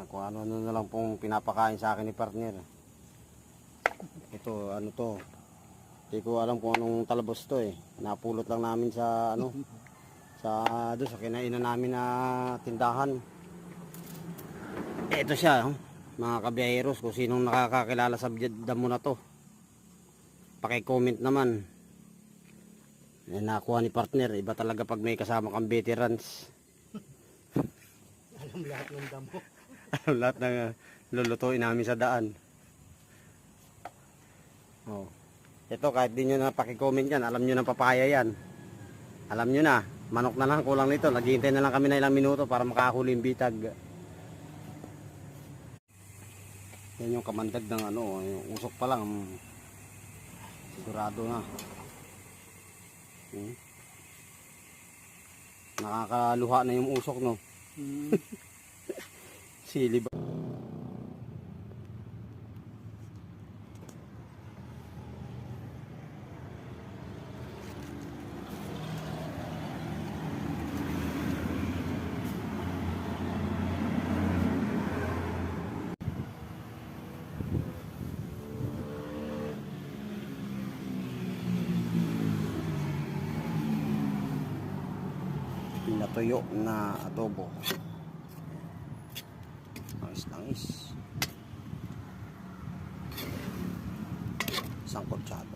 Kung ano-ano na lang pong pinapakain sa akin ni partner. Ito, ano to. Hindi ko alam kung anong talbos to eh. Napulot lang namin sa ano. Doon sa kinainan namin na tindahan. Ito siya, oh. Mga kabiyaheros, kung sinong nakakakilala sa damo na to, paki-comment naman. Nakuha ni partner, iba talaga pag may kasama kang veterans. Alam lahat ng damo. Alam lahat ng lulutuin namin sa daan. Oh. Ito, kahit di nyo na paki-comment yan, alam nyo na papaya yan. Alam nyo na, manok na lang, kulang nito. Naghihintay na lang kami na ilang minuto para makahuli yung bitag. Yan yung kamandag ng ano, yung usok pa lang. Sigurado na. Nakakaluha na yung usok, no? Sili ba? Natuyo na adobo. Langis. Isang kutsado.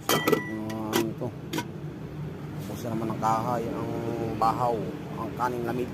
Ito. Tapos naman ng kahay, ang bahaw, ang kaning lamig.